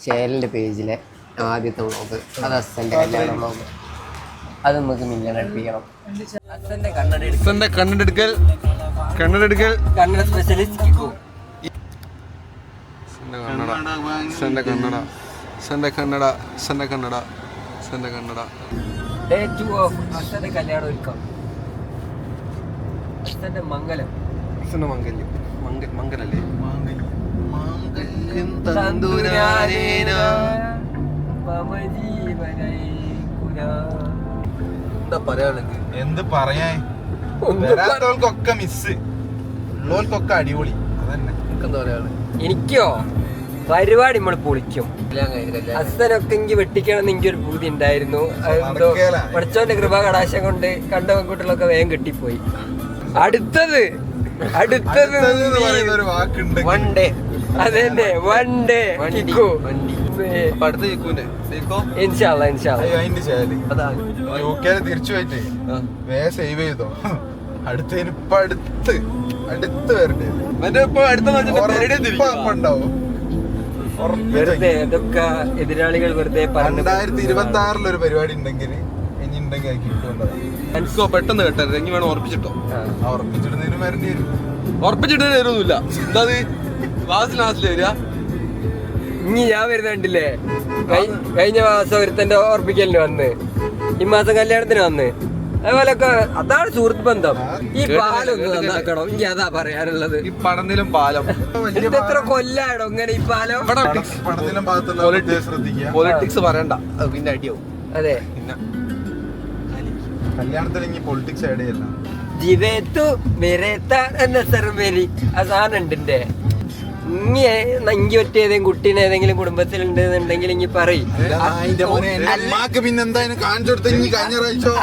ഷേലിൻ്റെ പേജിലെ ആദ്യത്തെ വ്ളോഗ്. അത് അച്ഛൻ്റെ കല്യാണ വ്ളോഗ്. അത് നമുക്ക് മില്യൺ അടുപ്പിക്കണം. അച്ഛൻ്റെ കണ്ണടെടുക്കൽ കന്നഡ സ്പെഷ്യലിസ്റ്റ് കിക്കും. ഡേ 2 ഓഫ് അച്ഛൻ്റെ കല്യാണം ഒരുക്കം. അച്ഛൻ്റെ മംഗലം. മംഗലല്ലേ? എന്താ പറയാനുള്ളത്? എന്ത് പറയാ? വരാത്തവർക്കൊക്കെ മിസ്, ഉള്ളവർക്കൊക്കെ അടിപൊളി. അതന്നെ. എന്താ പറയാനുള്ളത്? എനിക്കോ പരിപാടി നമ്മൾ പൊളിക്കും. അച്ഛനൊക്കെ എനിക്ക് വെട്ടിക്കണം എന്ന് എനിക്കൊരു പൂതി ഉണ്ടായിരുന്നു. പഠിച്ചോന്റെ കൃപ കടാശം കൊണ്ട് കണ്ട പെൺകുട്ടികളൊക്കെ വേഗം കെട്ടിപ്പോയി. അടുത്തത് വൺ ഡേ. അതന്നെ വൺ ഡേ. തിരിച്ചു പോയിട്ട് സേവ് ചെയ്തോ. അടുത്തതിന് ഇപ്പൊ അടുത്ത് വരണ്ടേ ഇതൊക്കെ എതിരാളികൾ വെറുതെ 2026 ഒരു പരിപാടി ഉണ്ടെങ്കിൽ ഇനി ഉണ്ടെങ്കിൽ എനിക്ക് പെട്ടെന്ന് കേട്ടോ. ഇനി വേണം ഉറപ്പിച്ചിട്ടോ. ഉറപ്പിച്ചിടുന്നതിന് വരേണ്ടി വരും. ഉറപ്പിച്ചിട്ട് തരുന്നില്ല. എന്താ ലാസ്റ്റില് വരിക. ഇനി ഞാൻ വരുന്നുണ്ടില്ലേ, കഴിഞ്ഞ മാസം ഒരുത്തന്റെ ഓർപ്പിക്കലിന് വന്ന്, ഈ മാസം കല്യാണത്തിന് വന്ന്, അതുപോലൊക്കെ. അതാണ് സുഹൃത്ത് ബന്ധം. ഈ പാലം ഒന്ന് നന്നാക്കണം. എനിക്ക് അതാ പറയാനുള്ളത്. ഈ പടനിലും പാലം എത്ര കൊല്ലാണോ ഇങ്ങനെ ഈ പാലം? പടനിലും പൊളിറ്റിക്സ് പറയണ്ട, പിന്നെ അടിയാവും. അതെ, കല്യാണത്തിൽ ഇനി പൊളിറ്റിക്സ് ആഡ് ചെയ്യല്ല. ജിവേത്തു മെരേത്ത എന്ന സെർമേരി ആ സാധനം ഉണ്ട്. ഇനി നങ്കി ഒറ്റ ഏതെങ്കിലും കുട്ടീനെ ഏതെങ്കിലും കുടുംബത്തിലുണ്ടെന്നുണ്ടെങ്കിൽ ഇനി പറയും.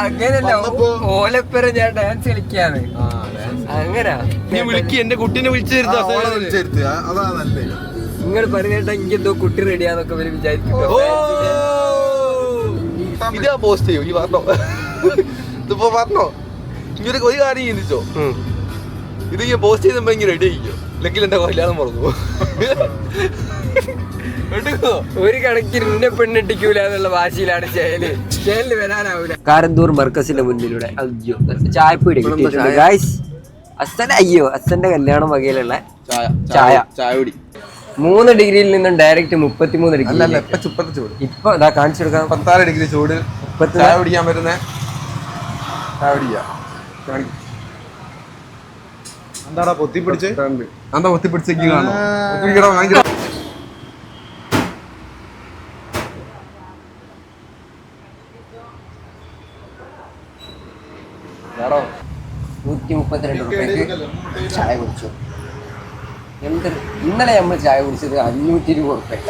അങ്ങനല്ല, ഓലപ്പുറ ഞാൻ ഡാൻസ് കളിക്കാണ്. അങ്ങനെ എന്റെ കുട്ടീനെ വിളിച്ചിരുന്നു. നിങ്ങൾ പറഞ്ഞിട്ട് എനിക്ക് എന്തോ കുട്ടി റെഡിയാന്നൊക്കെ ഇവര് വിചാരിക്കും. ഇതാ പോസ്റ്റ് ചെയ്യൂ. ഈ പറഞ്ഞോ, ഇതിപ്പോ പറഞ്ഞോ. ഇങ്ങനെ ഒരു കാര്യം ചിന്തിച്ചോ, ഇത് ഞാൻ പോസ്റ്റ് ചെയ്തപ്പോ ഇങ്ങനെ റെഡി ആയിക്കോ, അല്ലെങ്കിൽ എന്റെ കല്യാണം മറന്നു. ഒരു കണക്കിന് എന്നെ പെണ്ണിട്ടിക്കൂല എന്നുള്ള വാശിയിലാണ് ചേല് വരാനാവൂല. കാരന്തൂർ മർക്കസിന്റെ മുന്നിലൂടെ അയ്യോ ചായപ്പീടി അച്ഛന്റെ കല്യാണം വകയിലുള്ള ചായപൊടി 3 ഡിഗ്രിയിൽ നിന്നും ഡയറക്റ്റ് 33 ഡിഗ്രി. ഇപ്പൊ ഇതാ കാണിച്ചു കൊടുക്കാം. 16 ഡിഗ്രി ചൂട് ചായ കുടിക്കാൻ പറ്റുന്ന ചായ കുടിക്കാം. എന്താടാ പൊത്തിപ്പിടിച്ച്? എന്താ പൊത്തിപ്പിടിച്ചേക്ക് കാണോ? വാങ്ങിക്കോ. 132 രൂപയ്ക്ക് ചായ കുടിച്ചു. ഇന്നലെ നമ്മൾ ചായ കുടിച്ചത് 520 രൂപയ്ക്ക.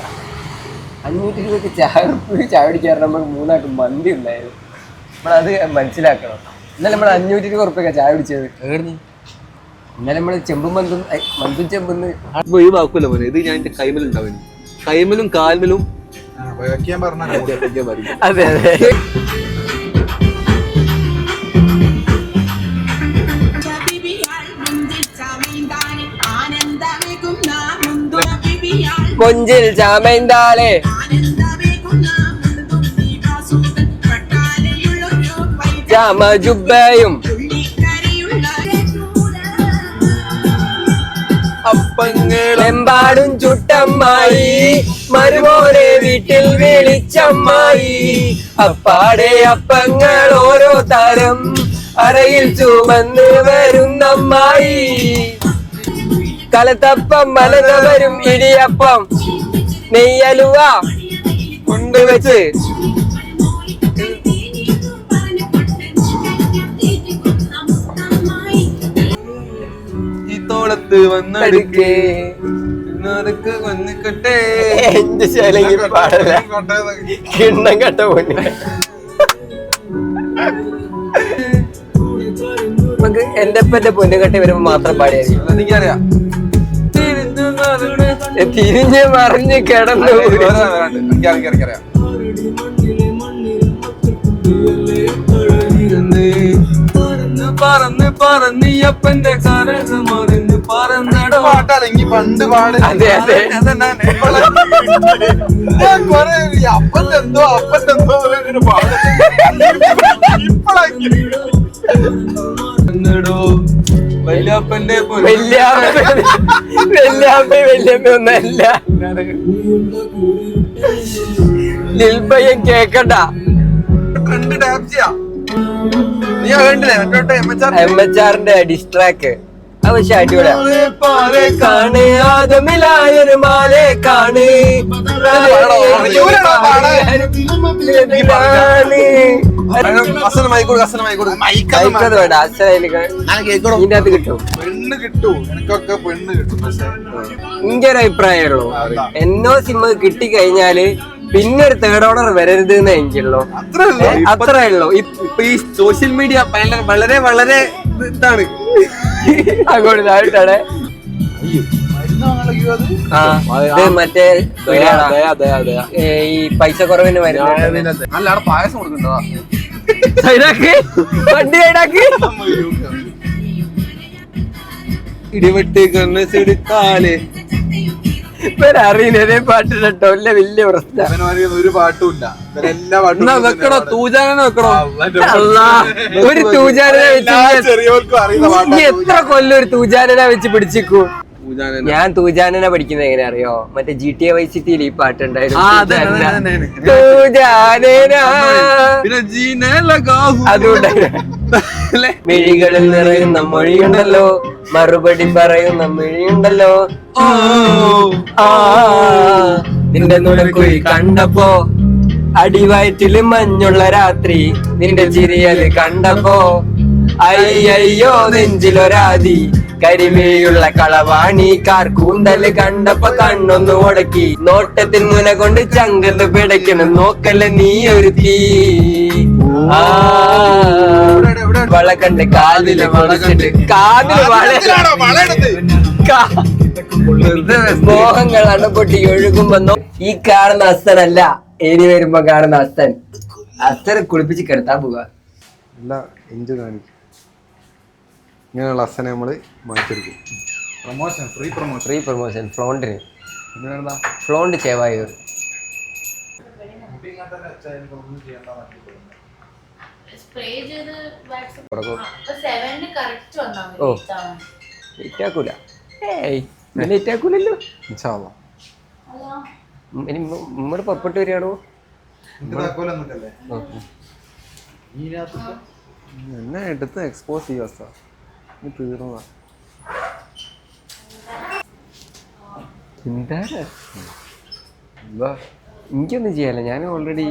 500 രൂപയ്ക്ക് ചായ കുടിക്കാറ് നമുക്ക് 3 ആൾക്ക് മന്തി ഉണ്ടായിരുന്നു. നമ്മളത് മനസ്സിലാക്കണം. ഇന്നലെ നമ്മൾ 520 രൂപയ്ക്ക ചായ കുടിച്ചത്. ഇന്നലെ നമ്മള് ചെമ്പും മന്തും ചെമ്പെന്ന് ഒഴിവാക്കൂല മോനെ. ഇത് ഞാൻ എന്റെ കൈമലുണ്ടാവും. കൈമലും കാൽമലും. അതെ അതെ. കൊഞ്ചിൽ ചാമൈന്താലേ ചാമജുബയും എമ്പാടും ചുട്ടമ്മായി മരുമോനെ വീട്ടിൽ വിളിച്ചമ്മായി. അപ്പാടെ അപ്പങ്ങൾ ഓരോ തരം അറയിൽ ചുമന്ന് വരുന്നമ്മായി. കലത്തപ്പം മലക വരും ഇടിയപ്പം നെയ്യലുവ കൊണ്ടുവച്ച് തോളത്ത് വന്നടുക്കേ കൊന്നിക്കട്ടെ. എന്റെ ശൈലി പാടല കിണ്ണം കട്ട പൊണ്ണി. നമുക്ക് എന്റെ അപ്പന്റെ പൊന്നുകെട്ടി വരുമ്പോ മാത്രം പാടിയായിരിക്കും. എനിക്കറിയാം. തിരിഞ്ഞ് മറിഞ്ഞ് കിടന്നു. എനിക്കറിയാം. പറന്ന് പറന്ന് അപ്പന്റെ കരക് മറിഞ്ഞ് പറന്നട പാട്ടല്ലെങ്കിൽ പണ്ട് പാട്. അതെ അതെ ഞാൻ കൊറേ അപ്പത്തെന്തോ പാടും ഇപ്പോഴോ വല്യാപ്പന്റെ വല്യമ്മ ഒന്നല്ല ലിൽബയ്യൻ കേക്കണ്ട. ട്രെൻഡ് ടാപ്പ് ചെയ്യാ. നീ കണ്ടില്ലേ മറ്റോട്ടെ MHR-ന്റെ ഡിസ്ട്രാക്ക് അത് പക്ഷെ അടിപൊളിയായൊരു മാലേ കാണ് വേണ്ട അസലിനകത്ത് കിട്ടും. പെണ്ണ് കിട്ടും, എനിക്കൊക്കെ പെണ്ണ് കിട്ടും. പക്ഷെ ഇന്റെ ഒരു അഭിപ്രായമുള്ളൂ, എന്നോ സിമ്മ കിട്ടിക്കഴിഞ്ഞാല് പിന്നെ ഒരു തേർഡ് ഓർഡർ വരരുത് എന്ന് എനിക്കുള്ളൂ. അത്രേ ഉള്ളൂ. ഇപ്പൊ ഈ സോഷ്യൽ മീഡിയ വളരെ വളരെ ഇതാണ്. അങ്ങോട്ട് താഴ്ത്താണ് മറ്റേ ഈ പൈസ കുറവിന് വരുന്നത്. അല്ല പായസം കൊടുക്കണ്ടോ? വണ്ടി സൈഡാക്കി ഇടിവെട്ട് കണ്ണെടുത്താലേ അറിയുന്നതേ പാട്ട് കേട്ടോ. അല്ല വലിയ പ്രശ്നം. ഒരു പാട്ടും ഇല്ല. എല്ലാ പാട്ടും വെക്കണോ? തൂജാന വെക്കണോ? ഒരു തൂജാനെ വെച്ച് ചെറിയവർക്കും അറിയുന്ന പാട്ട്. എത്ര കൊല്ലം ഒരു തൂജാനെ വെച്ച് പിടിച്ചിക്കൂ. ഞാൻ തൂജാനെ പഠിക്കുന്നത് എങ്ങനെ അറിയോ? മറ്റേ GTA Vice Cityയിൽ ഈ പാട്ടുണ്ടായിരുന്നു. മിഴികളിൽ നിറയുന്ന മൊഴിയുണ്ടല്ലോ, മറുപടി പറയുന്ന മിഴിയുണ്ടല്ലോ. നിന്റെ നുണക്കുഴി കണ്ടപ്പോ, അടിവയറ്റില് മഞ്ഞുള്ള രാത്രി, നിന്റെ ചിരിയല് കണ്ടപ്പോ, അയ്യോ നെഞ്ചിലൊരാതി, കരിമേയുള്ള കളവാണി കാർ കൂന്തല് കണ്ടപ്പോ കണ്ണൊന്ന് ഉടക്കി, നോട്ടത്തിൽ മുന കൊണ്ട് ചങ്കത്ത് പിടയ്ക്കണം, നോക്കല്ല നീ ഒരു തീ. വള കണ്ട് കാതില് വളച്ചിട്ട് മോഹങ്ങൾ അണപ്പൊട്ടി ഒഴുകുമ്പോ ഈ കാണുന്ന അസ്തനല്ല ഇനി വരുമ്പോ കാണുന്ന അസ്തൻ. അസ്തനെ കുളിപ്പിച്ച് കിടത്താൻ പോവുക. ഇങ്ങനെയുള്ള അസനെ നമ്മള് മാറ്റിയെടുക്കും. ഫ്രീ പ്രൊമോഷൻ ഫ്ലോണ്ടിന്. ഫ്ലോണ്ട് ചേവായൂർ. ഓ ലേറ്റാക്കൂല. ലേറ്റാക്കൂലല്ലോ. ഇനി നമ്മടെ പുറപ്പെട്ട് വരികയാണോ? എന്നെ എടുത്ത് എക്സ്പോസ് ചെയ്യുക. തീർന്നതാ. എനിക്കൊന്നും ചെയ്യാല്ല. ഞാൻ ഓൾറെഡി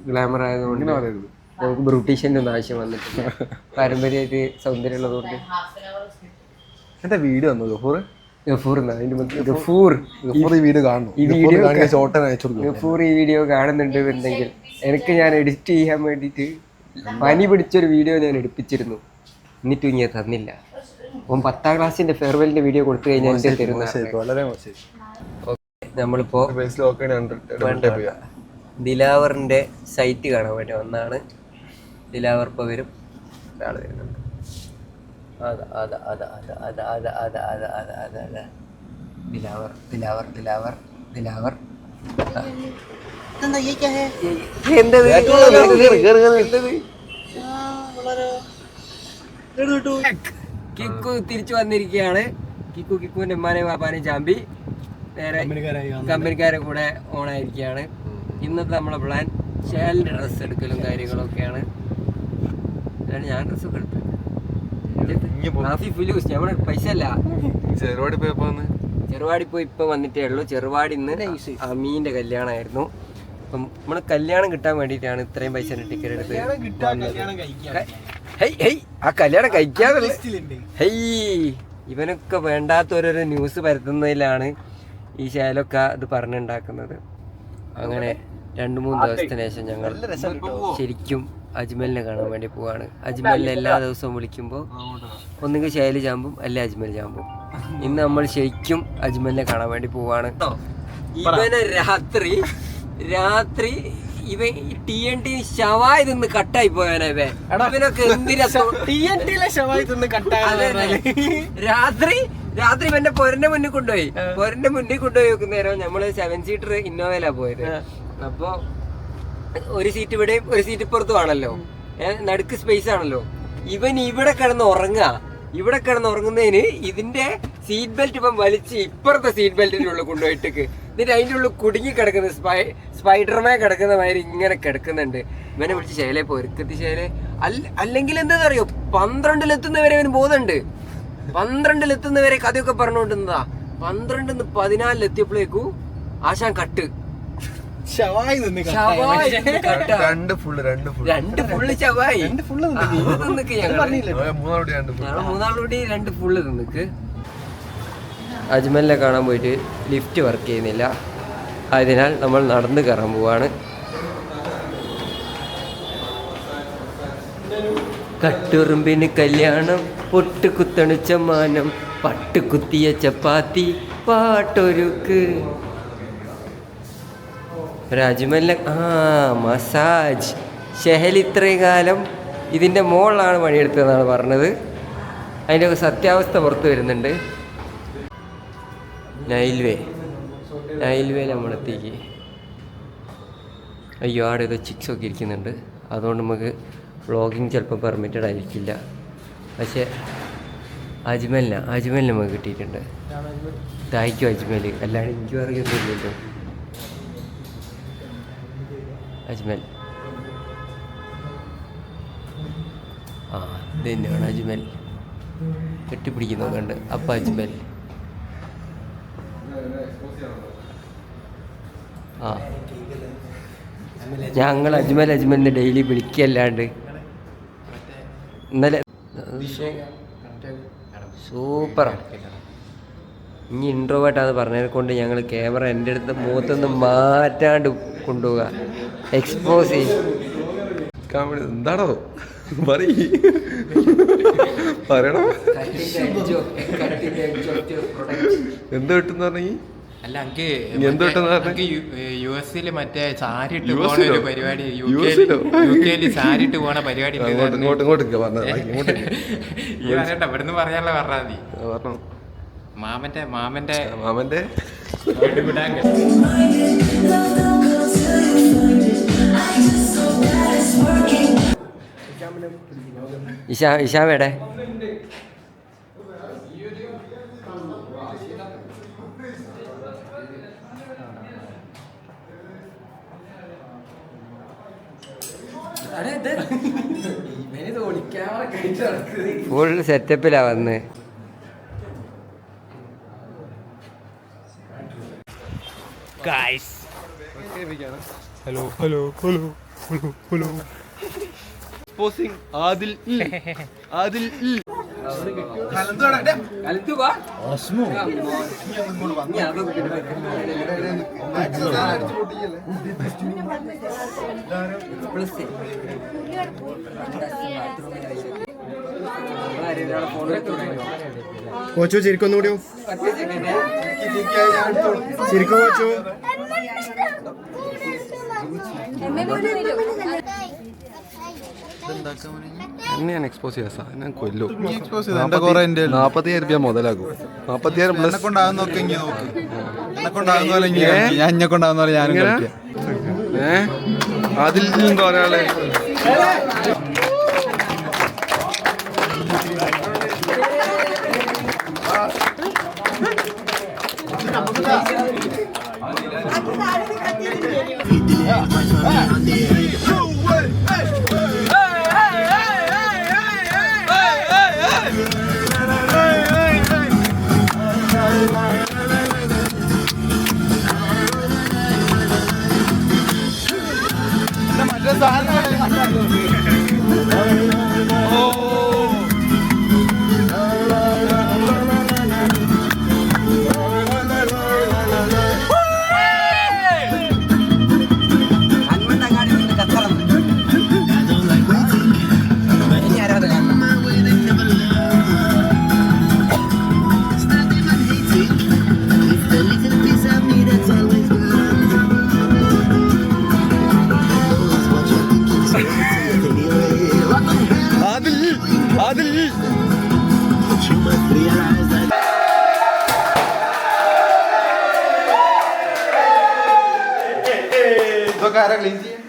ഗ്ലാമർ ആയതുകൊണ്ട് നമുക്ക് ബ്യൂട്ടീഷ്യൻ്റെ ഒന്നും ആവശ്യം വന്നിട്ടില്ല. പാരമ്പര്യമായിട്ട് സൗന്ദര്യം ഉള്ളതുകൊണ്ട്. എന്റെ വീഡിയോ വന്നു ഗഫൂർ ഈ വീഡിയോ കാണുന്നുണ്ടെന്നുണ്ടെങ്കിൽ എനിക്ക് ഞാൻ എഡിറ്റ് ചെയ്യാൻ വേണ്ടിയിട്ട് പനി പിടിച്ചൊരു വീഡിയോ ഞാൻ എടുപ്പിച്ചിരുന്നു. എന്നിട്ടും ഞാൻ തന്നില്ല. അപ്പം 10ാം ക്ലാസ്സിന്റെ ഫെയർവെല്ലിന്റെ വീഡിയോ കൊടുത്തു കഴിഞ്ഞാൽ എന്റെ തരുന്ന. നമ്മളിപ്പോ ദിലാവറിന്റെ സൈറ്റ് കാണാൻ വേണ്ടി വന്നാണ്. ദിലാവർ ഇപ്പൊ വരും. ഒരാള് വരുന്നുണ്ട്. ദിലാവർ കിക്കു തിരിച്ചു വന്നിരിക്കുകയാണ്. കിക്കുവിന്റെ ഉമ്മാനെ വാപ്പാനെ ചാമ്പി നേരെ കമ്പനിക്കാരെ കൂടെ ഓണായിരിക്കുകയാണ്. ഇന്നത്തെ നമ്മളെ പ്ലാൻ ഷാലിന്റെ ഡ്രസ്സ് എടുക്കലും കാര്യങ്ങളൊക്കെയാണ്. ഞാൻ ഡ്രസ്സൊക്കെ എടുത്തു. നമ്മുടെ പൈസ അല്ല. ചെറുവാടി പോയി ഇപ്പൊ വന്നിട്ടേ ഉള്ളൂ. ചെറുവാടി ഇന്ന് അമീന്റെ കല്യാണമായിരുന്നു. അപ്പം നമ്മള് കല്യാണം കിട്ടാൻ വേണ്ടിയിട്ടാണ് ഇത്രയും പൈസ ടിക്കറ്റ് എടുത്ത്. ആ കല്യാണം കഴിക്കാതെ ഇവനൊക്കെ വേണ്ടാത്ത ഓരോരോ ന്യൂസ് പരത്തുന്നതിലാണ് ഈ ശാലൊക്കെ ഇത് പറഞ്ഞുണ്ടാക്കുന്നത്. അങ്ങനെ 2-3 ദിവസത്തിന് ശേഷം ഞങ്ങൾ ശരിക്കും അജ്മലിനെ കാണാൻ വേണ്ടി പോവാണ്. അജ്മലിനെ എല്ലാ ദിവസവും വിളിക്കുമ്പോൾ ഒന്നുകിൽ ശൈലി ചാമ്പും അല്ലെ അജ്മൽ ചാമ്പും. ഇന്ന് നമ്മൾ ശരിക്കും അജ്മലിനെ കാണാൻ വേണ്ടി പോവാണ്. ഇവനെ രാത്രി ഇവൻ TNT ഷവായി തിന്ന് കട്ടായി പോയാനെ. ഇവനൊക്കെ എന്തിനാ രാത്രി രാത്രി എന്റെ പൊരന്റെ മുന്നിൽ കൊണ്ടുപോയി വെക്കുന്നേരം നമ്മള് 7 സീറ്റർ ഇന്നോവയിലാ പോയത്. അപ്പൊ ഒരു സീറ്റ് ഇവിടെയും ഒരു സീറ്റ് ഇപ്പുറത്തും ആണല്ലോ, നടുക്ക് സ്പേസ് ആണല്ലോ. ഇവൻ ഇവിടെ കിടന്ന് ഉറങ്ങുന്നതിന് ഇതിന്റെ സീറ്റ് ബെൽറ്റ് ഇപ്പം വലിച്ച് ഇപ്പുറത്തെ സീറ്റ് ബെൽറ്റിന്റെ ഉള്ളിൽ കൊണ്ടുപോയിട്ടേക്ക്. എന്നിട്ട് അതിന്റെ ഉള്ളിൽ കുടുങ്ങി കിടക്കുന്നത് സ്പൈഡർമാൻ കിടക്കുന്ന മാതിരി ഇങ്ങനെ കിടക്കുന്നുണ്ട്. ഇവനെ വിളിച്ച് ശൈലെ പൊരുക്കത്തി ശൈലെ അല്ലെങ്കിൽ എന്താണെന്നറിയോ, 12-ലെത്തുന്നവരെ അവന് പോകുന്നുണ്ട്. 12-ലെത്തുന്നവരെ കഥയൊക്കെ പറഞ്ഞുകൊണ്ടിരുന്നതാ. 12-14 ആശാൻ കട്ട് രണ്ട് ഫുള്ള് ചവായി മൂന്നാളൂടി 2 ഫുള്ള് തിന്നിക്ക്. അജ്മലിനെ കാണാൻ പോയിട്ട് ലിഫ്റ്റ് വർക്ക് ചെയ്യുന്നില്ല, അതിനാൽ നമ്മൾ നടന്ന് കയറാൻ പോവാണ്. കട്ടുറുമ്പിന് കല്യാണം, പൊട്ടുകുത്തണിച്ച മാനം, പട്ടുകുത്തിയ ചപ്പാത്തി, പാട്ടൊരുക്ക്. അജ്മലിനെ മസാജ് ഷെഹൽ ഇത്രയും കാലം ഇതിൻ്റെ മോളിലാണ് പണിയെടുത്തതെന്നാണ് പറഞ്ഞത്. അതിൻ്റെ ഒക്കെ സത്യാവസ്ഥ പുറത്ത് വരുന്നുണ്ട്. നൈൽവേ നമ്മളെത്തിക്ക്. അയ്യോ, ആടെ ഏതോ ചിക്സൊക്കെ ഇരിക്കുന്നുണ്ട്, അതുകൊണ്ട് നമുക്ക് വ്ളോഗിങ് ചിലപ്പോൾ പെർമിറ്റഡ് ആയിരിക്കില്ല. പക്ഷേ അജ്മലിനെ നമുക്ക് കിട്ടിയിട്ടുണ്ട്. തായ്ക്കും അജ്മൽ, അല്ലാണ്ട് എനിക്കും അറിയുന്നില്ലല്ലോ. അജ്മൽ ഇത് തന്നെയാണ് അജ്മൽ, കെട്ടിപ്പിടിക്കുന്നത് കണ്ട്. അപ്പം അജ്മൽ ഞങ്ങൾ അജ്മലിന് ഡെയിലി വിളിക്കല്ലാണ്ട്. ഇന്നലെ സൂപ്പറാണ്. ഇനി ഇൻട്രോവേർട്ടാന്ന് പറഞ്ഞതിനെ കൊണ്ട് ഞങ്ങൾ ക്യാമറ എൻ്റെ അടുത്ത് മുഖത്തൊന്ന് മാറ്റാണ്ട് കൊണ്ടുപോവുക, എക്സ്പോസ് ചെയ്യും. എന്താണോ പറയണോ, എന്ത് കിട്ടുന്ന പറഞ്ഞ അല്ല എന്ത് US മറ്റേ സാരി ഇട്ട് പോണ ഒരു പരിപാടി, UK സാരി ഇട്ട് പോണ പരിപാടി ഇവിടുന്ന് പറയാനുള്ള പറഞ്ഞാൽ മതി. മാമന്റെ ഇഷാമേടെ ഫുൾ സെറ്റപ്പിലാ വന്ന്. Hello Adil coach ചിരിക്കൊന്നുകൂടിയോ, ചിരിക്കോ coach. ഞാൻ എക്സ്പോസ് ചെയ്യാം സാർ, ഞാൻ കൊല്ലും. 40,000 രൂപ മുതലാകും. 40,000 പ്ലസ് കൊണ്ടാകുന്നൊക്കെ ഞാൻ എന്നെ കൊണ്ടാകുന്ന പോലെ ഞാനും കളിക്കാം. അതിൽ എന്താ പറയാളെ ഇതൊക്കെ ആരാ ക്ലീൻ ചെയ്യാൻ?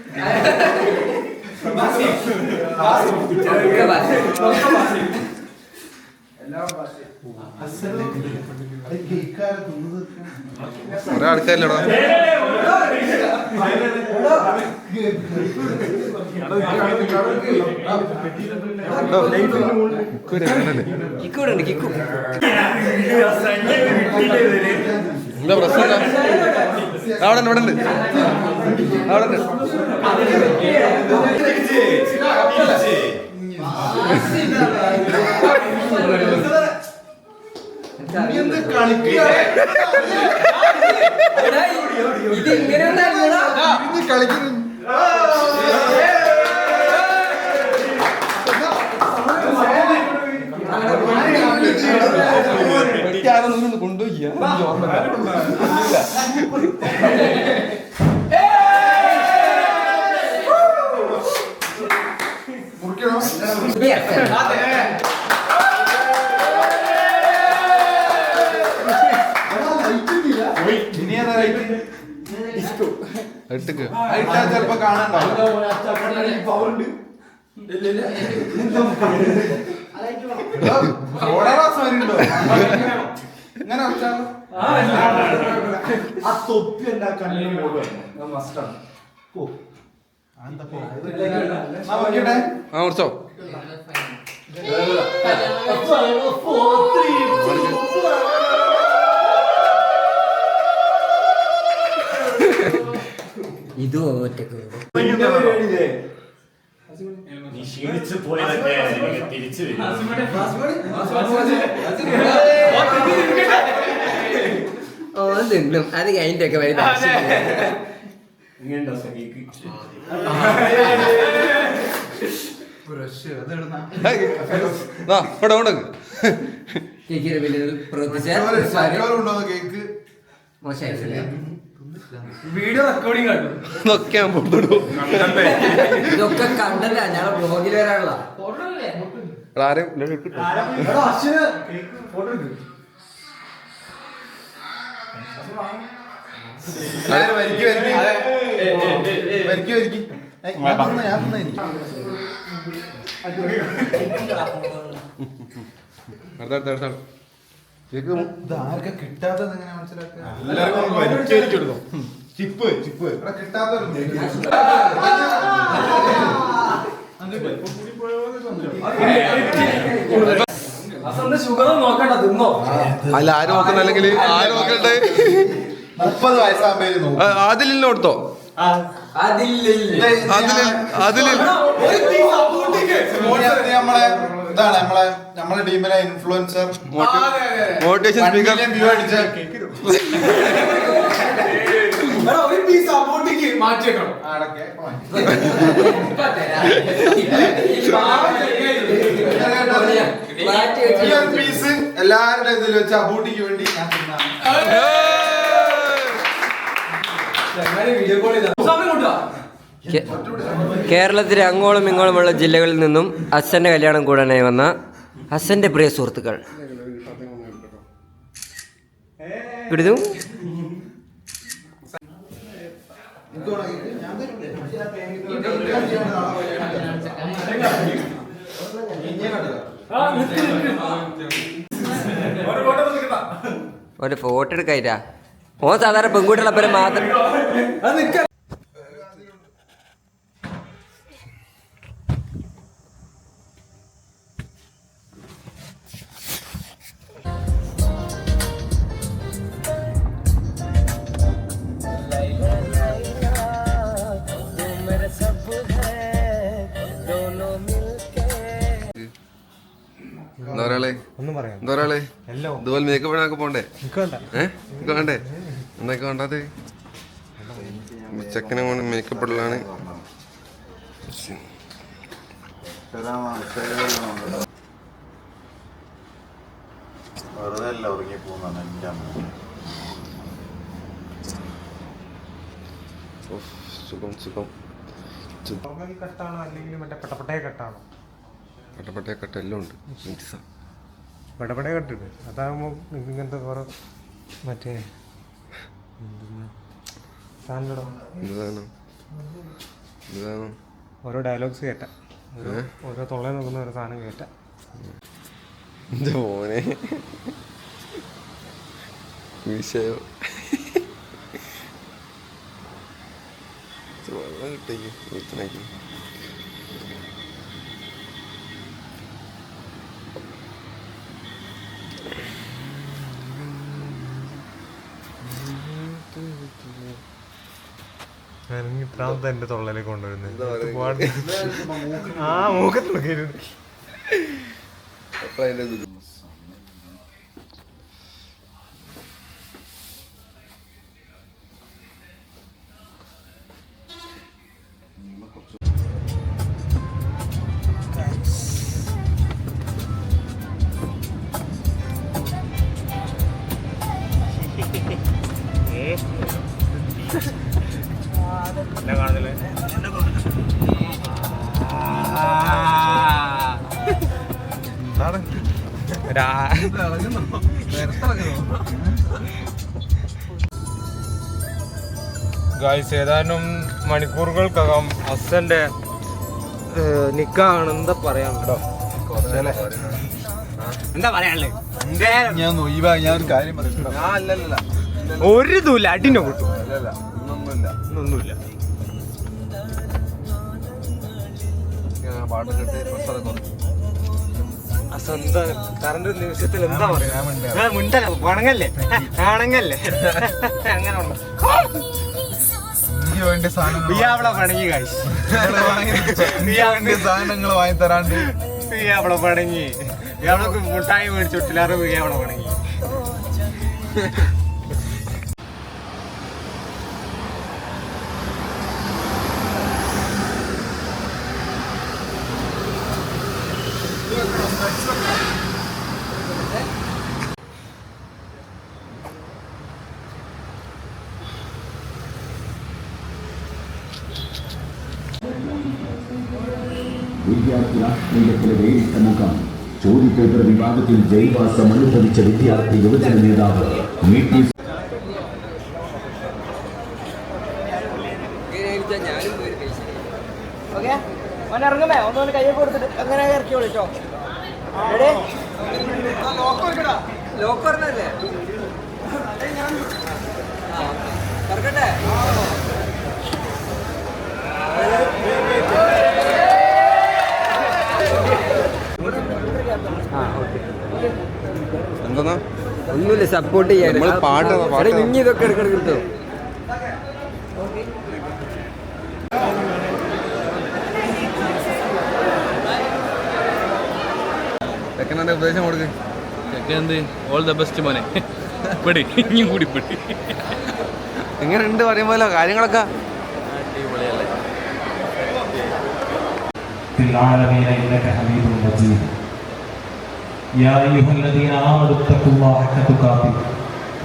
കുറെ ആൾക്കാരില്ലടാ. എന്താ പ്രശ്നം? അവിടെ ഉണ്ട്, അവിടെ ഉണ്ട്, അവിടെ ഉണ്ട്. കളിക്കുന്നു കൊണ്ടുപോയി ചിലപ്പോ കാണാണ്ടാവും. ഇങ്ങനെ ആ തൊപ്പി എന്താ കണ്ണിന് മുറിച്ചോ? ഇത് ഒറ്റക്ക് നീ ക്ഷീണിച്ചു പോയതൊക്കെ തിരിച്ചു വരും. തിന്നും അത് കഴിഞ്ഞിട്ടൊക്കെ വരുന്ന വീഡിയോ റെക്കോർഡിംഗ് കണ്ടു. ഇതൊക്കെ കണ്ടല്ല ഞാൻ ബ്ലോഗിൽ വരാനുള്ള ഇതാർക്കാ കിട്ടാത്തത് എങ്ങനെ മനസ്സിലാക്കുക? ചിപ്പ് കിട്ടാത്തവരുണ്ട്. അല്ല ആര് നോക്കുന്ന, അല്ലെങ്കിൽ ആര് നോക്കണ്ടേ? 30 വയസ്സാകുമ്പോ അതിലില്ല കൊടുത്തോ? നമ്മളെ ഇതാണ് നമ്മളെ ടീമിലെ ഇൻഫ്ലുവൻസർ മോട്ടിവേഷൻ സ്പീക്കർ പീസ് എല്ലാവരുടെ ഇതിൽ വെച്ച് അബൂട്ടിക്ക് വേണ്ടി ഞാൻ കേരളത്തിലെ അങ്ങോളം ഇങ്ങോളമുള്ള ജില്ലകളിൽ നിന്നും ഹസ്സന്റെ കല്യാണം കൂടാനായി വന്ന ഹസ്സന്റെ പ്രിയ സുഹൃത്തുക്കൾ ഇവിടുന്നു ഒരു ഫോട്ടോ എടുക്കായിട്ടാ. ഓ സാധാരണ പെൺകുട്ടികളെ മാത്രം ഇതുപോലെ മേക്കപ്പ് ഇടാനൊക്കെ പോണ്ടേ? വേണ്ടേ? എന്നൊക്കെ വേണ്ടാതെ ചെക്കനെ മേക്കപ്പ് ഇടലാണ്. സുഖം സുഖം. കട്ടാണോ അല്ലെങ്കിൽ മറ്റേ പട്ടപ്പട്ടയ കട്ടാണോ? പട്ടപ്പട്ടയ കട്ട എല്ലാം ഉണ്ട്. പടപടയെ കട്ടിട്ട് അതാകുമ്പോൾ ഇങ്ങനത്തെ കുറെ മറ്റേ ഓരോ ഡയലോഗ്സ് കേട്ടാ, ഓരോ തൊള്ളയിൽ നോക്കുന്ന ഓരോ സാധനം കേട്ടാ. എന്റെ മോനെ വിഷയോ വെള്ളം കിട്ടേക്ക് വീട്ടിലേക്ക്. ഇത്രാമത്തെ എന്റെ തൊള്ളയിലേക്ക് കൊണ്ടുവരുന്നത് ആ മൂക്കത്ത് നോക്കിയിരുന്നു. ഗായ്സ്, ഏതാനും മണിക്കൂറുകൾക്കകം അസന്റെ നിക്കാണ്. എന്താ പറയാനുണ്ടോ? എന്താ പറയാനുള്ളത്? ഞാൻ ഒരു കാര്യം പറയണ്ട. ഒരു ഇതുമില്ല, അടിനോ കിട്ടും. ഒന്നുമില്ല. പാട്ട് കേട്ട് എന്താ കറണ്ട് നിമിഷത്തിൽ എന്താ പറയാ? മുണ്ടല്ല, വണങ്ങല്ലേ ആണങ്ങല്ലേ അങ്ങനെ പണങ്ങി കാശ് സാധനങ്ങൾ വാങ്ങി തരാണ്ട് അവിടെ പണങ്ങി ഇയാളൊക്കെ മുട്ടായി മേടിച്ചോട്ടില്ലാറ് അവിടെ പണങ്ങി. വിദ്യാർത്ഥി രാഷ്ട്രീയത്തിലെ വേദിച്ച മുഖം ചോദ്യപേപ്പർ വിഭാഗത്തിൽ ജയിൽവാസം അനുഭവിച്ച വിദ്യാർത്ഥി യുവജന നേതാവ് മീട്ടി. ഇറങ്ങുമേ ഒന്നുകൊണ്ട് കയ്യൊക്കെ കൊടുത്തിട്ട് അങ്ങനെ ഇറക്കി വിളിച്ചോ. ലോക്ക് പറഞ്ഞല്ലേ തുറക്കട്ടെ. എന്താ ഒന്നുമില്ല, സപ്പോർട്ട് ചെയ്യാൻ പാട്ട് ഇനി ഇതൊക്കെ എടുക്കണം കിട്ടും. ഉപദേശം കൊടുക്ക്. ഓൾ ദ ബെസ്റ്റ് മോനെ. ഇനിയും കൂടി പെട്ടി എങ്ങനെയുണ്ട് പറയുമ്പോലോ കാര്യങ്ങളൊക്കെ? അടിപൊളിയല്ലേ? العالمين إنك حميد مجيد يا أيها الذين آمنوا اتقوا الله حق تقاته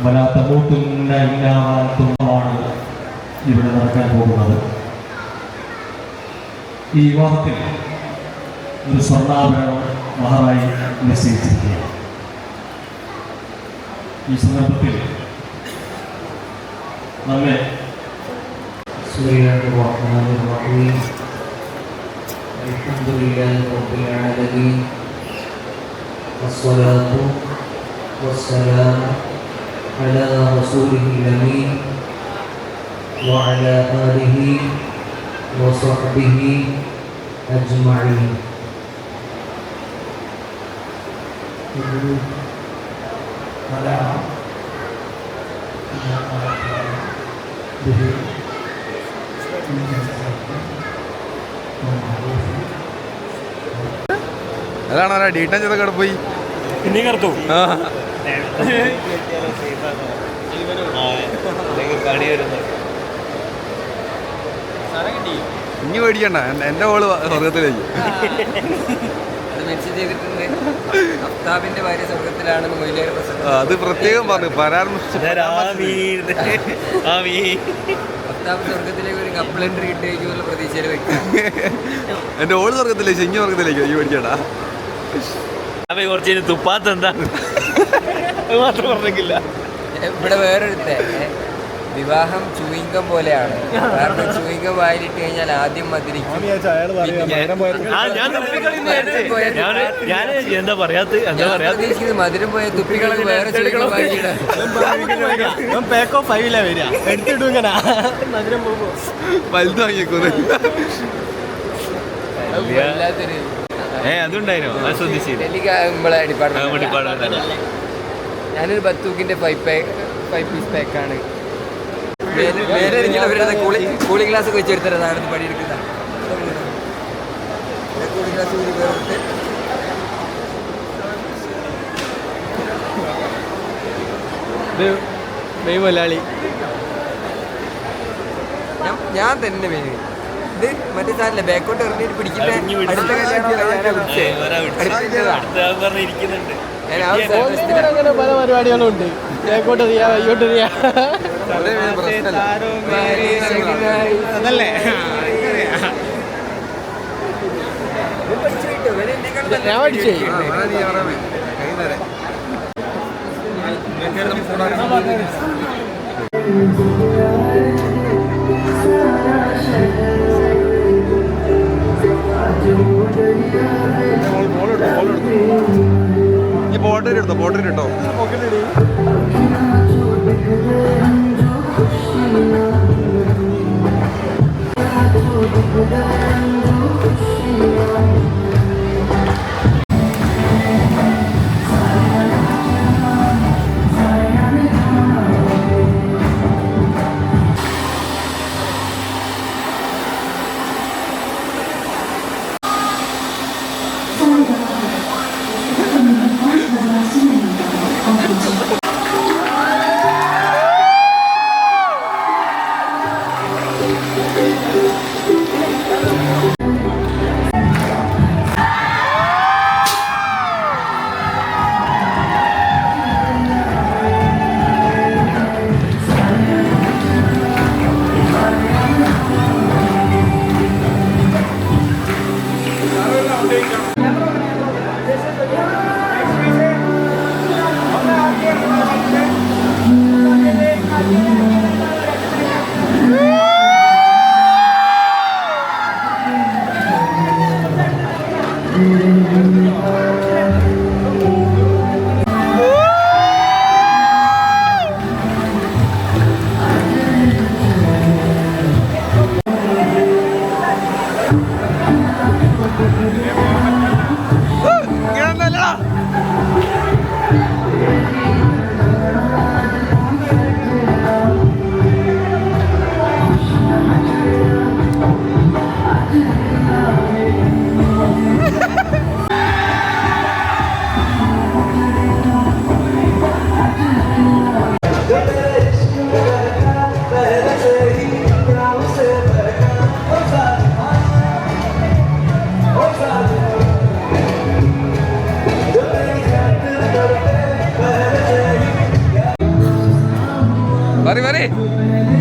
ولا تموتن إلا وأنتم مسلمون. ഇവിടെ നടക്കാൻ പോകുന്നത് ഈ വിവാഹത്തിൽ ഒരു സ്വർണ്ണാഭരണം മഹറായി നിശ്ചയിച്ചിരിക്കുകയാണ്. ഈ സന്ദർഭത്തിൽ നമ്മെ الحمد لله رب العالمين والصلاة والسلام على رسوله الأمين وعلى آله وصحبه أجمعين. അതാണ് ഡീറ്റെയിൽ ചെയ്തൊക്കെ പോയി പിന്നെ കറുത്തു ഇനി മേടിക്കണ്ട. എന്റെ ഓള് സ്വർഗത്തിലേക്ക് അഫ്താബിന്റെ ഭാര്യ സ്വർഗത്തിലാണെന്ന് മൊയ്ലേര് അത് പ്രത്യേകം പറഞ്ഞു പരാമർശിച്ചു. അഫ്താബ് സ്വർഗത്തിലേക്ക് ഒരു കപ്ലൻഡറി ഇട്ടേക്കുള്ള പ്രതീക്ഷയിൽ വെക്കാം. എന്റെ ഓള് സ്വർഗത്തിലേക്ക് ഇനി സ്വർഗത്തിലേക്ക് ഈ മേടിക്കടാ. കുറച്ച് തുപ്പാത്ത എന്താ മാത്രം പറഞ്ഞില്ല. ഇവിടെ വേറൊരുത്തേ വിവാഹം ചൂയിങ്കം പോലെയാണ്. കാരണം ചൂയിങ്കം വായിലിട്ട് കഴിഞ്ഞാൽ ആദ്യം മധുരിക്കും. മധുരം പോയ തുപ്പികൾ വേറെ ചൂയിങ്കം വായിലിട്ട് വല്ലാത്തൊരു ഡിപ്പാർട്ട്മെന്റ്. ഞാനൊരു ബത്തൂക്കിന്റെ 5 പീസ് പാക്കാണ്. കൂളിംഗ് ഗ്ലാസ് ഒക്കെ വെച്ചെടുത്തരാം. നാളെ പണിയെടുക്കുന്ന കൂളിംഗ് ഗ്ലാസ് മലയാളി ഞാൻ തന്നെ മെയിൻ. ഇത് മറ്റേ സാധനല്ല, ബാക്കോട്ട് ഇറങ്ങിയിട്ട് പിടിക്കുന്ന അടുത്ത അങ്ങനെ പല പരിപാടികളും ഉണ്ട്. ബാക്കോട്ട് അറിയാം, അയ്യോട്ട് അറിയാം. അതല്ലേ ഞാൻ പഠിച്ചേ. ബോർഡർ ഇട്ടോ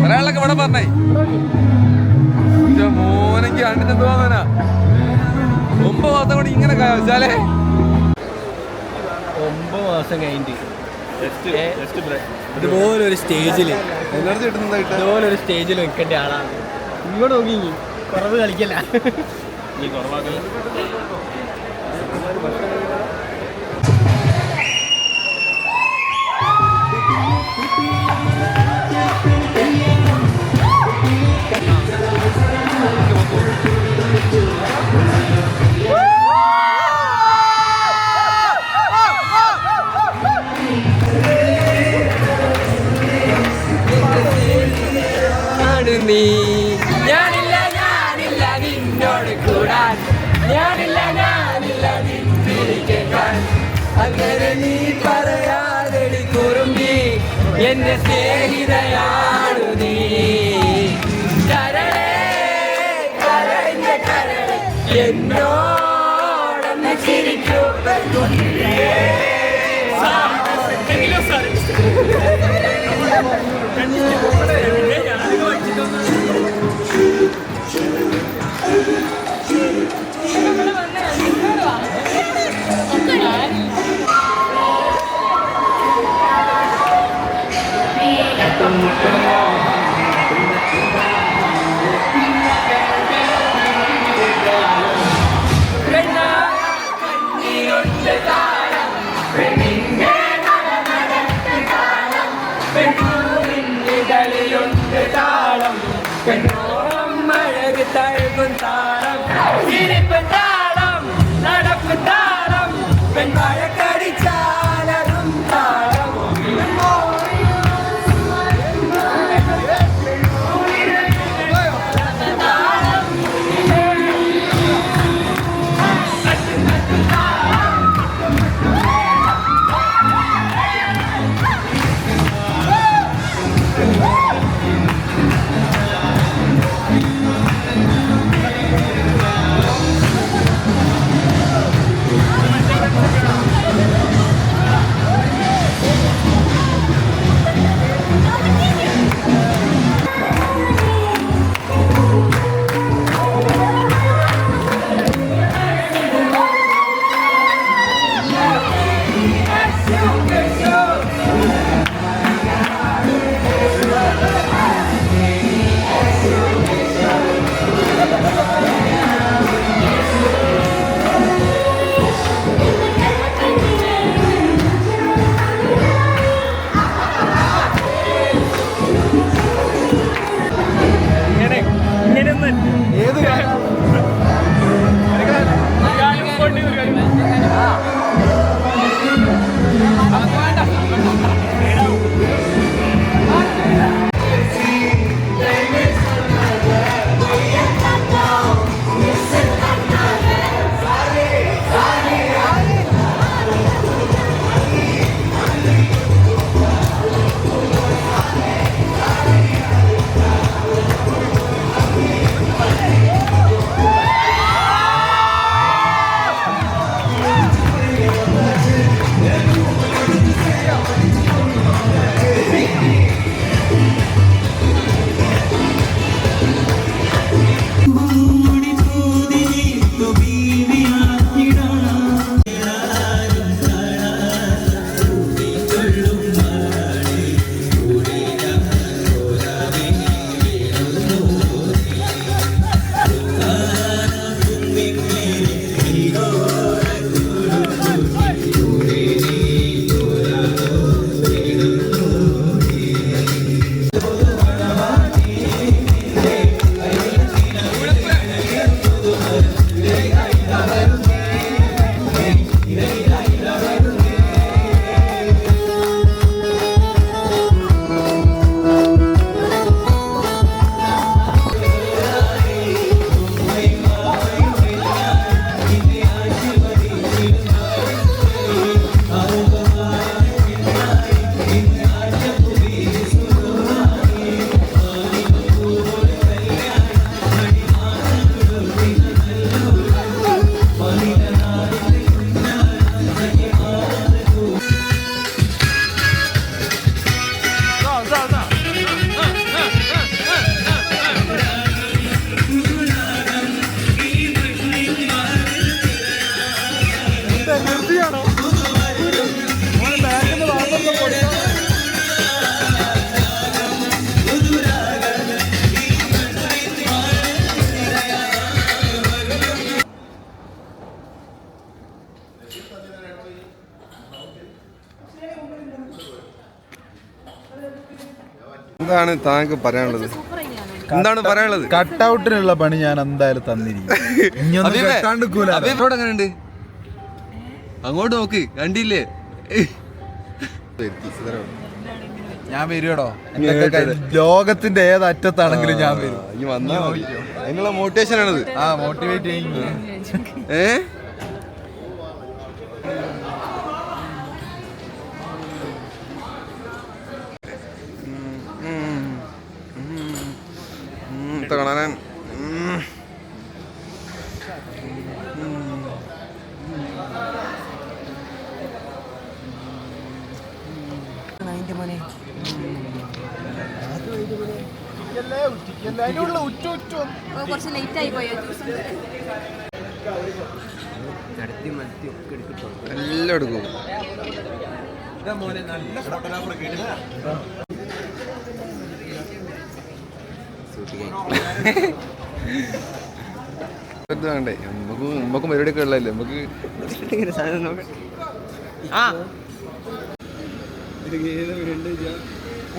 ഒരാളൊക്കെ ഇവിടെ പറഞ്ഞേ മോനെങ്കിൽ കണ്ടിട്ട് തോന്നാ 9 മാസം കൂടി ഇങ്ങനെ വെച്ചാലേ 9 മാസം കഴിഞ്ഞിട്ട് ഇതുപോലൊരു സ്റ്റേജിൽ എനർജി കിട്ടുന്നതായിട്ട് ഇതുപോലൊരു സ്റ്റേജിൽ നിൽക്കേണ്ട ആളാണ്. ഇങ്ങോട്ട് നോക്കി കുറവ് കളിക്കല്ല. നീ കുറവാക്കല്ല. ഞാനില്ല നിന്നോട് കൂടാൻ, ഞാനില്ല നിന്നെ കേൾക്കാൻ. അങ്ങനെ നീ പറയാതെടി കുറുമ്പി, എന്റെ സ്നേഹിതയാണു നീ. കരളേ കരളിന്റെ കരളെ എന്നോടൊന്ന് ചിരിക്കൂ. Thank you. അഴക് തഴുകും താളം ചിരിപ്പ് താളം നടപ്പ് താളം പെൺവാഴ കടിച്ചാലതും താളം എന്താണ് താങ്കൾക്ക് പറയാനുള്ളത്? എന്താണ് പറയാനുള്ളത്? കട്ടൗട്ടിനുള്ള പണി ഞാൻ എന്തായാലും തന്നിരിക്കും. എങ്ങനെയുണ്ട്? അങ്ങോട്ട് നോക്ക്, കണ്ടില്ലേ? ഞാൻ വരുവടോ. ലോകത്തിന്റെ ഏത് അറ്റത്താണെങ്കിലും ഞാൻ വരും. അതിനുള്ള മോട്ടിവേഷൻ ആണത്. മോട്ടിവേറ്റ് ചെയ്യുന്നു. കാണാൻ കുറച്ച് ലേറ്റ് ആയി പോയോ? എല്ലാം എടുക്കും. വേണ്ടേ നമുക്ക് പരിപാടിയൊക്കെ ഉള്ളതല്ലേ നമുക്ക്.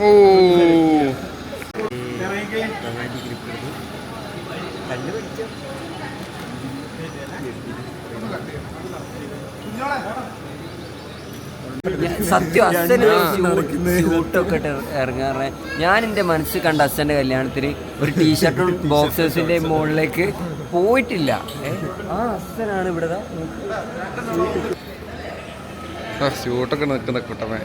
ഓ സത്യം അച്ഛന് ഷൂട്ടൊക്കെ ഇട്ട് ഇറങ്ങാറ്. ഞാൻ എൻ്റെ മനസ്സിൽ കണ്ട അച്ഛൻ്റെ കല്യാണത്തിന് ഒരു ടീഷർട്ടും ബോക്സേഴ്സിൻ്റെ മുകളിലേക്ക് പോയിട്ടില്ല. ആ അച്ഛനാണ് ഇവിടെ ഷൂട്ടൊക്കെ നിൽക്കുന്ന കുട്ടമേ.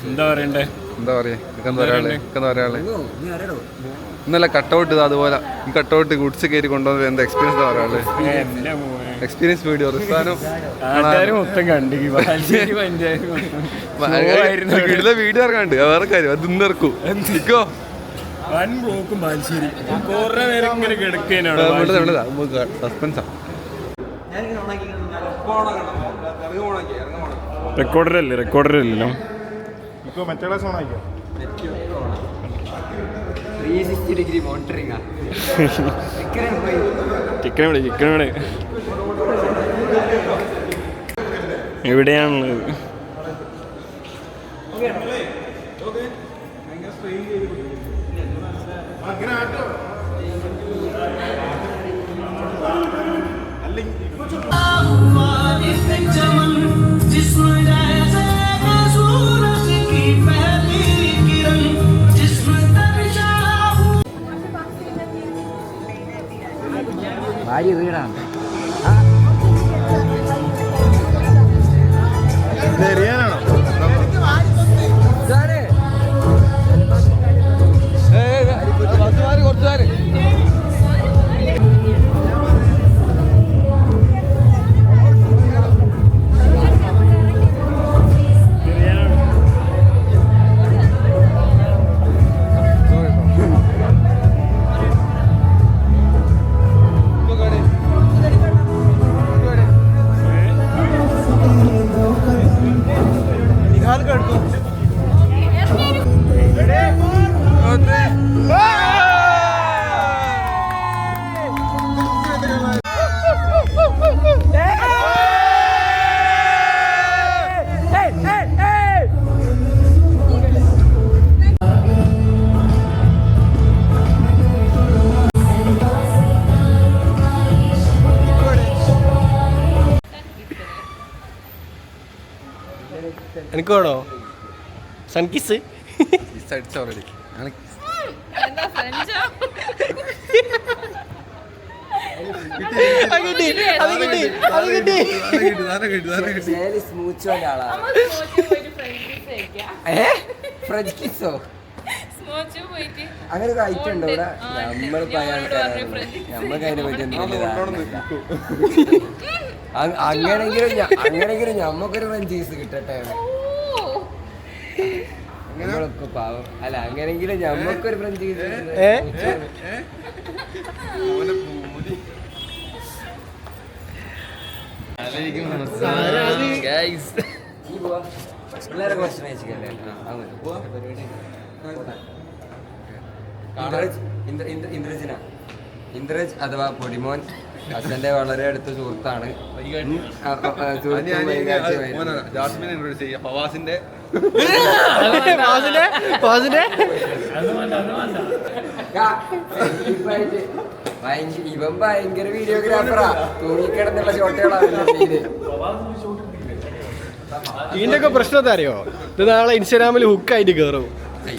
എന്താ പറയണ്ടേ? എന്താ പറയാ ഇന്നലെ കട്ടൗട്ട് അതുപോലെ കട്ടൗട്ട് ഗുഡ്സ് കയറി കൊണ്ടുവന്നത് എന്താ എക്സ്പീരിയൻസ് പറയാള്? എക്സ്പീരിയൻസ് വീഡിയോ റിസാനും മൊത്തം കണ്ടില്ല വീഡിയോ ഇറങ്ങാണ്ട് വേറെ കാര്യം അത് ഇന്ന് ഇറക്കും. എന്തിക്കോ വൻ ബ്ലോക്കും ബാലുശ്ശേരി കുറെ നേരം ഇങ്ങനെ കിടക്കാനാണ്. സസ്പെൻസാ. റെക്കോർഡറല്ലല്ലോ. ഇപ്പൊ മറ്റേ ക്ലാസ് ഓണാക്കിയോ? 360 degree monitoring. ചിക്കൻ ഇവിടെ എവിടെയാണുള്ളത്? ഭാര്യ വീടാണ്. എനിക്ക് വേണോ സൺകിസ്? ഓൾറെഡി ഫ്രഞ്ച് കിസ്സോ അങ്ങനെ ഒരു ഐറ്റം ഉണ്ടോ ഇവിടെ? നമ്മളിപ്പോ നമ്മൾക്ക് അതിനെ പറ്റി അങ്ങനെങ്കിലും ഞമ്മക്കൊരു ഫ്രഞ്ച് കിസ് കിട്ടട്ടെ. നമ്മളൊക്കെ പാവം അല്ല, അങ്ങനെങ്കിലും ഞമ്മക്കൊരു ഫ്രഞ്ച് കിസ്. പിള്ളേരെ ക്വസ്റ്റൻ അയച്ചില്ലേ? ഇന്ദ്രജ് അഥവാ പൊടിമോൻ അച്ഛന്റെ വളരെ അടുത്ത സുഹൃത്താണ്. ഇവൻ ഭയങ്കര വീഡിയോഗ്രാഫറാ. തൂങ്ങിക്കിടന്നുള്ള ഷോട്ടുകളാണ്. ഇതിന്റെ ഒക്കെ പ്രശ്നം എന്താ അറിയോ? ഇത് നാളെ ഇൻസ്റ്റാഗ്രാമിൽ ഹുക്കായിട്ട് കയറും.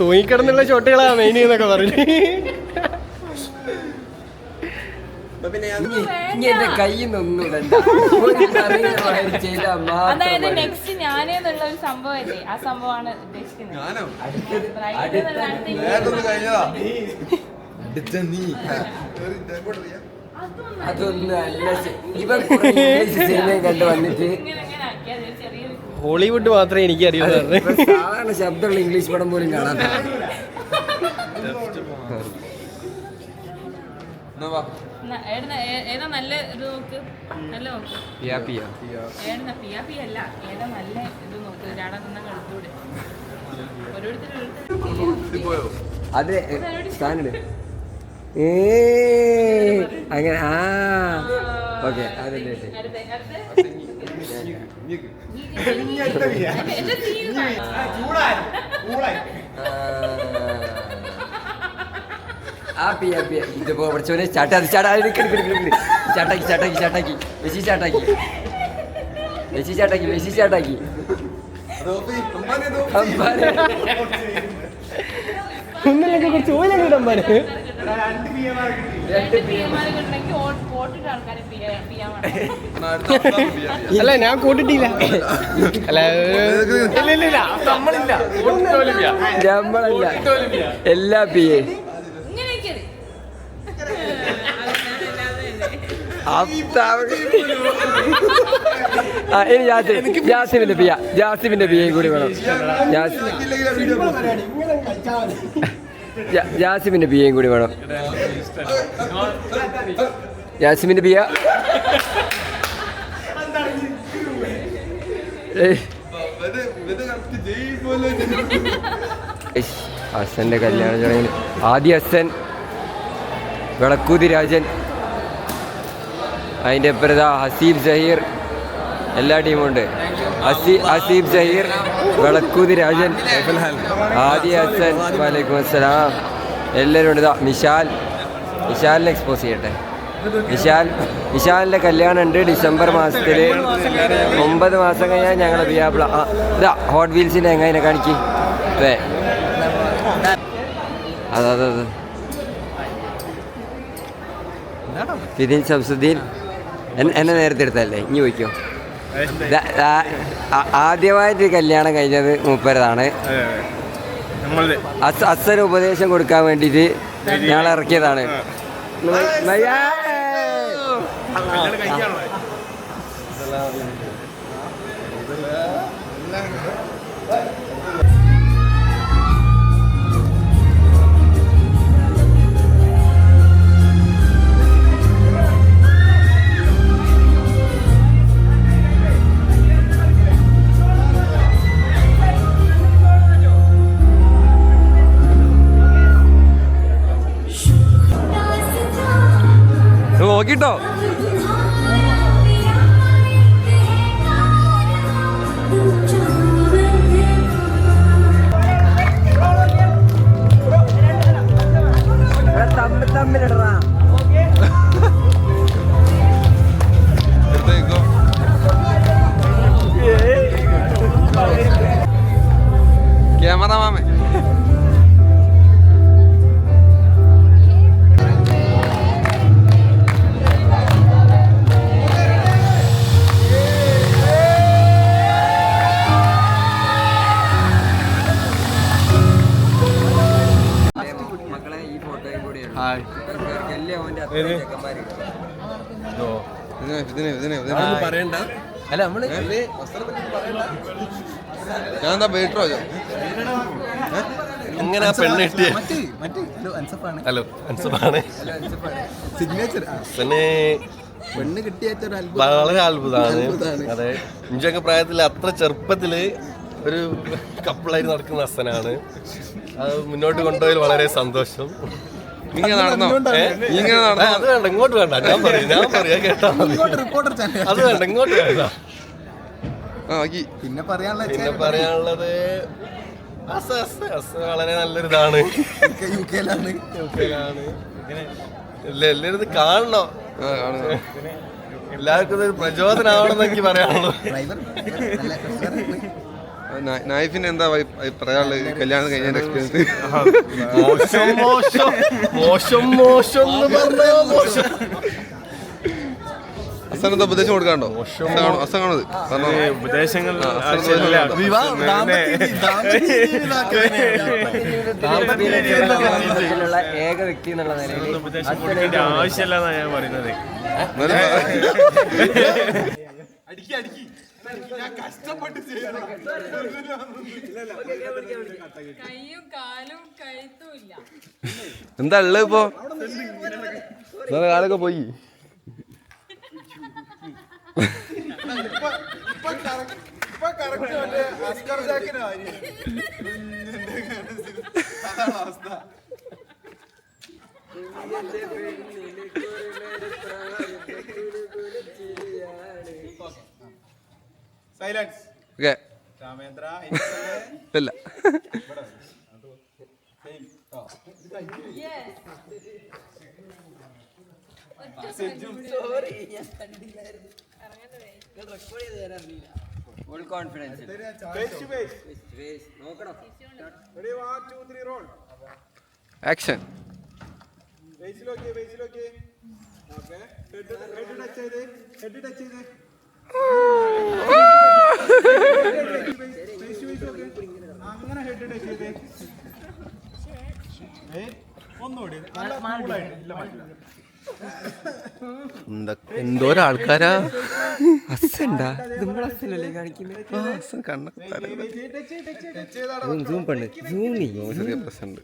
തൂങ്ങിക്കിടന്നുള്ള ഷോട്ടുകളാ മെയിൻ എന്നൊക്കെ പറഞ്ഞു. എന്റെ കയ്യിന്നൊന്നും അതായത് നെക്സ്റ്റ് ഞാനേന്നുള്ള ഒരു സംഭവമല്ലേ, ആ സംഭവമാണ് ഉദ്ദേശിക്കുന്നത്. അതൊന്നും അല്ല. ഇവൻ ഇംഗ്ലീഷ് സിനിമയും കണ്ട് വന്നിട്ട് ഹോളിവുഡ് മാത്രമേ എനിക്ക് അറിയൂ. സാധാരണ ശബ്ദമുള്ള ഇംഗ്ലീഷ് പടം പോലും കാണാത്ത ഏതാ നല്ല ഇത് നോക്ക്, നല്ല നോക്ക്. ഏതാ പിയ അല്ല, ഏതാ നല്ല ഇത് നോക്ക്. രണ്ടെണ്ണം എടുത്തൂടെ ഓരോരുത്തരും. അത് സ്ഥാനുണ്ട് അങ്ങനെ. ആ ഓക്കെ അതല്ലേ ആ പിയ ഇതിപ്പോ പഠിച്ചോനെ ചാട്ടാക്കി മെസ്സി ചാട്ടാക്കി ഒന്നിലൊക്കെ കുറച്ച് ഓയിലൊക്കെ ഇടാൻ പാടില്ല. അല്ല ഞാൻ കൂട്ടിട്ടില്ല. അല്ല നമ്മളല്ല എല്ലാ പിയെ ഇനി ജാസിമിന്റെ പിയയും കൂടി വേണം. ജാസിമിന്റെ പിയയും കൂടി വേണം. ജാസിമിന്റെ പിയ ഹസന്റെ കല്യാണ ചടങ്ങിൽ ആദ്യ ഹസൻ, വിളക്കൂതി രാജൻ, അതിൻ്റെ അപ്പുറത്ത് ഹസീബ് സഹീർ, എല്ലാ ടീമുണ്ട്. ഹസീബ് സഹീർ, വിളക്കൂതി രാജൻ, ആദി ഹസൻ, വലൈക്കും അസ്സലാം, എല്ലാവരും ഉണ്ട്. നിശാലിനെ എക്സ്പോസ് ചെയ്യട്ടെ. നിശാലിൻ്റെ കല്യാണം ഉണ്ട് ഡിസംബർ മാസത്തിൽ. 9 മാസം കഴിഞ്ഞാൽ ഞങ്ങൾ പിയാപ്പിള ഇതാ ഹോട്ട് വീൽസിൻ്റെ എങ്ങനെ കാണിക്ക്. അതെ അതെ ഫിദിൻ ശംസുദ്ദീൻ എന്നെ നേരത്തെ എടുത്തല്ലേ, ഇനി ചോദിക്കോ. ആദ്യമായിട്ട് കല്യാണം കഴിഞ്ഞത് മൂപ്പരതാണ്. അസന് ഉപദേശം കൊടുക്കാൻ വേണ്ടിയിട്ട് ഞങ്ങൾ ഇറക്കിയതാണ്. നോക്കിട്ടോ തമ്മിലിടറാ. ക്യാമറ മാമേ മക്കളെ ഈ ഫോട്ടോയും കൂടിയാണ്. പറയണ്ട. അല്ല നമ്മള് ഞാൻ എന്താ വെയിറ്ററോ എങ്ങനെ പെണ്ണ് കിട്ടിയ ഹലോ അൻസഫാണ് സിഗ്നേച്ചർ പെണ്ണ് കിട്ടിയ വളരെ അത്ഭുതമാണ്. അതെ ഇഞ്ചൊക്കെ പ്രായത്തിൽ അത്ര ചെറുപ്പത്തില് ഒരു കപ്പിളായി നടക്കുന്ന ഹസനാണ്. അത് മുന്നോട്ട് കൊണ്ടുപോയതിൽ വളരെ സന്തോഷം. ഇങ്ങനെ നടന്നോ? അത് വേണ്ട, ഇങ്ങോട്ട് വേണ്ട. ഞാൻ പറയാ കേട്ടാ മതി. അത് വേണ്ട, ഇങ്ങോട്ട് വേണ്ട. പിന്നെ പറയാനുള്ളത് വളരെ നല്ലൊരിതാണ്. യുകെയിലാണ്. എല്ലാവരും ഇത് കാണണം. എല്ലാവർക്കും ഇതൊരു പ്രചോദനമാണെന്ന് എനിക്ക് പറയാനുള്ളൂ. നൈഫിന് എന്താ പറയാനുള്ളത് കല്യാണം കഴിഞ്ഞ എക്സ്പീരിയൻസ്? മോശം എന്ന് പറഞ്ഞോ മോശം. അസനെന്താ ഉപദേശം കൊടുക്കാണ്ടോ? അസൻ കാണുന്നത് ഉപദേശങ്ങൾ ഏക വ്യക്തി എന്നുള്ള നിലയിൽ ആവശ്യമില്ലെന്നാണ് ഞാൻ പറയുന്നത്. കയ്യും കാലും കഴുത്തും ഇല്ല. എന്താ ഉള്ളത് ഇപ്പൊ? കാലൊക്കെ പോയി. സൈലൻസ്. ഓക്കെ രാമേന്ദ്ര ഇല്ല. Full confidence. നോക്കണം. Ready 1 2 3 roll. ആക്ഷൻ. ബേസിലോക്കെ ഓക്കേ. ഹെഡ് ടച്ച് ചെയ്ത് അങ്ങനെ ഹെഡ് ടച്ച് ചെയ്ത് ഒന്നുകൂടി നല്ല കൂളായിട്ട്. ഇല്ല പറ്റില്ല. എന്തോരാൾക്കാരാ. അസണ്ടാ നമ്മൾ അസനല്ലേ കാണിക്കുന്നത്? കണ്ണൊക്കെ സൂം പണ്ട് സൂം ചെറിയ പ്രശ്നമുണ്ട്.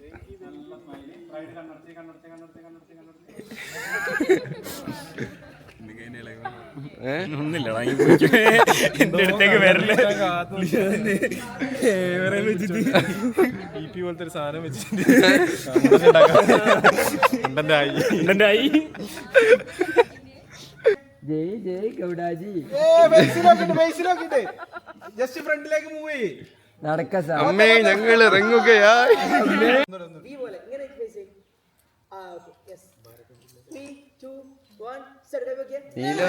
ഒന്നില്ല എന്റെ അടുത്തേക്ക് വരല്ലേ പോലത്തെ ഒരു സാധനം വെച്ചിട്ട് ജയ് ജയ് ഗൗഡാജി. ജസ്റ്റ് ഫ്രണ്ടിലേക്ക് മൂവ് ചെയ്യ്. നടക്ക അമ്മേ ഞങ്ങൾ ഇറങ്ങുകയായി. നീല